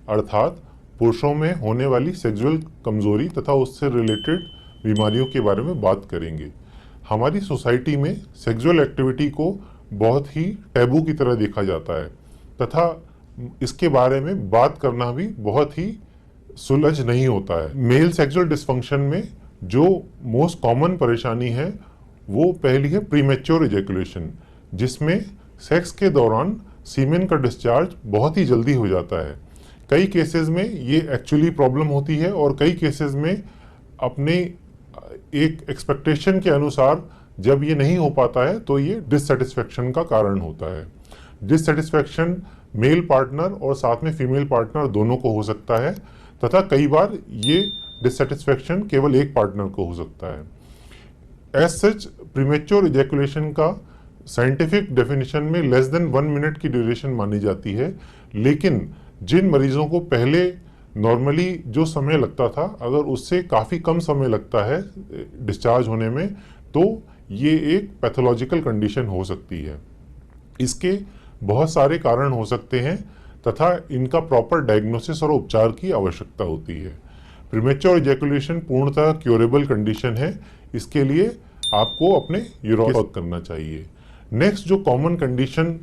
अर्थात पुरुषों में होने वाली सेक्सुअल कमजोरी तथा उससे रिलेटेड बीमारियों के बारे में बात करेंगे। हमारी सोसाइटी में सेक्सुअल एक्टिविटी को बहुत ही टैबू की तरह देखा जाता है तथा इसके बारे में बात करना भी बहुत ही सुलझ नहीं होता है। मेल सेक्सुअल डिस्फंक्शन में जो मोस्ट कॉमन परेशानी है वो पहली है प्रीमेच्योर इजैकुलेशन, जिसमें सेक्स के दौरान सीमेन का डिस्चार्ज बहुत ही जल्दी हो जाता है। कई केसेस में ये एक्चुअली प्रॉब्लम होती है और कई केसेस में अपने एक एक्सपेक्टेशन के अनुसार जब ये नहीं हो पाता है तो ये डिससेटिस्फेक्शन का कारण होता है। डिससेटिस्फेक्शन मेल पार्टनर और साथ में फीमेल पार्टनर दोनों को हो सकता है तथा कई बार ये डिससेटिस्फेक्शन केवल एक पार्टनर को हो सकता है। एज सच प्रीमेच्योर इजैकुलेशन का साइंटिफिक डेफिनेशन में लेस देन 1 मिनट की ड्यूरेशन मानी जाती है, लेकिन जिन मरीजों को पहले नॉर्मली जो समय लगता था अगर उससे काफ़ी कम समय लगता है डिस्चार्ज होने में तो ये एक पैथोलॉजिकल कंडीशन हो सकती है। इसके बहुत सारे कारण हो सकते हैं तथा इनका प्रॉपर डायग्नोसिस और उपचार की आवश्यकता होती है। प्रीमेच्योर इजैकुलेशन पूर्णतः क्योरेबल कंडीशन है, इसके लिए आपको अपने यूरोलॉजिस्ट करना चाहिए। नेक्स्ट जो कॉमन कंडीशन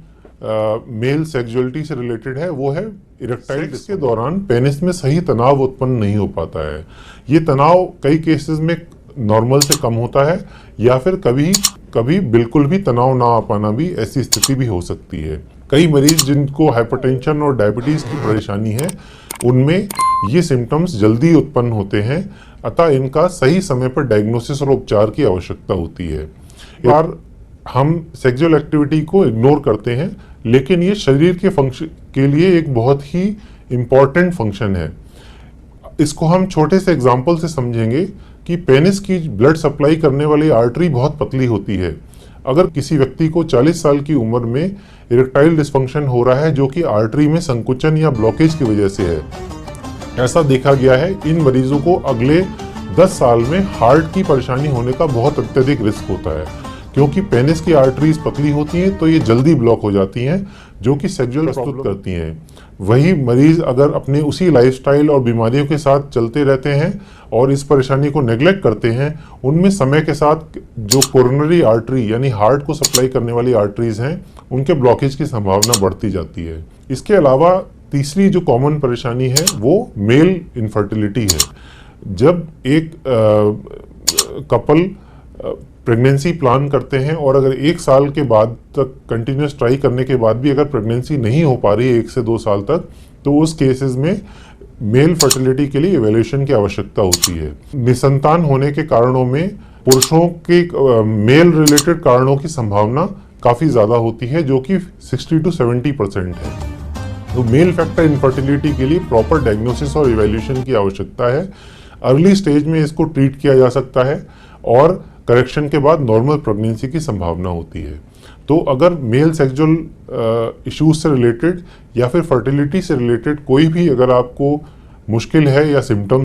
मेल सेक्सुअलिटी से रिलेटेड है वो है इरेक्टाइल। के दौरान पेनिस में सही तनाव उत्पन्न नहीं हो पाता है। ये तनाव कई केसेस में नॉर्मल से कम होता है या फिर कभी कभी बिल्कुल भी तनाव ना आ पाना भी ऐसी स्थिति भी हो सकती है। कई मरीज जिनको हाइपरटेंशन और डायबिटीज की परेशानी है उनमें ये सिम्टम्स जल्दी उत्पन्न होते हैं, अतः इनका सही समय पर डायग्नोसिस और उपचार की आवश्यकता होती है। यार हम सेक्सुअल एक्टिविटी को इग्नोर करते हैं, लेकिन ये शरीर के फंक्शन के लिए एक बहुत ही इम्पॉर्टेंट फंक्शन है। इसको हम छोटे से एग्जाम्पल से समझेंगे कि पेनिस की ब्लड सप्लाई करने वाली आर्टरी बहुत पतली होती है। अगर किसी व्यक्ति को 40 साल की उम्र में इरेक्टाइल डिस्फंक्शन हो रहा है जो कि आर्टरी में संकुचन या ब्लॉकेज की वजह से है, ऐसा देखा गया है इन मरीजों को अगले 10 साल में हार्ट की परेशानी होने का बहुत अत्यधिक रिस्क होता है, क्योंकि पेनिस की आर्टरीज पतली होती हैं तो ये जल्दी ब्लॉक हो जाती हैं जो कि सेक्सुअल प्रस्तुत करती हैं। वही मरीज अगर अपने उसी लाइफस्टाइल और बीमारियों के साथ चलते रहते हैं और इस परेशानी को नेग्लेक्ट करते हैं, उनमें समय के साथ जो कोरोनरी आर्टरी यानी हार्ट को सप्लाई करने वाली आर्टरीज हैं उनके ब्लॉकेज की संभावना बढ़ती जाती है। इसके अलावा तीसरी जो कॉमन परेशानी है वो मेल इनफर्टिलिटी है। जब एक कपल प्रेगनेंसी प्लान करते हैं और अगर 1 साल के बाद तक कंटिन्यूस ट्राई करने के बाद भी अगर प्रेगनेंसी नहीं हो पा रही है 1 से 2 साल तक, तो उस केसेस में मेल फर्टिलिटी के लिए इवैल्यूएशन की आवश्यकता होती है। निसंतान होने के कारणों में पुरुषों के मेल रिलेटेड कारणों की संभावना काफ़ी ज़्यादा होती है जो कि 60 to 70% है। तो मेल फैक्टर इनफर्टिलिटी के लिए प्रॉपर डायग्नोसिस और इवैल्यूएशन की आवश्यकता है। अर्ली स्टेज में इसको ट्रीट किया जा सकता है और करेक्शन के बाद नॉर्मल प्रेगनेंसी की संभावना होती है। तो अगर मेल सेक्सुअल इश्यूज से रिलेटेड या फिर फर्टिलिटी से रिलेटेड कोई भी अगर आपको मुश्किल है या सिम्टम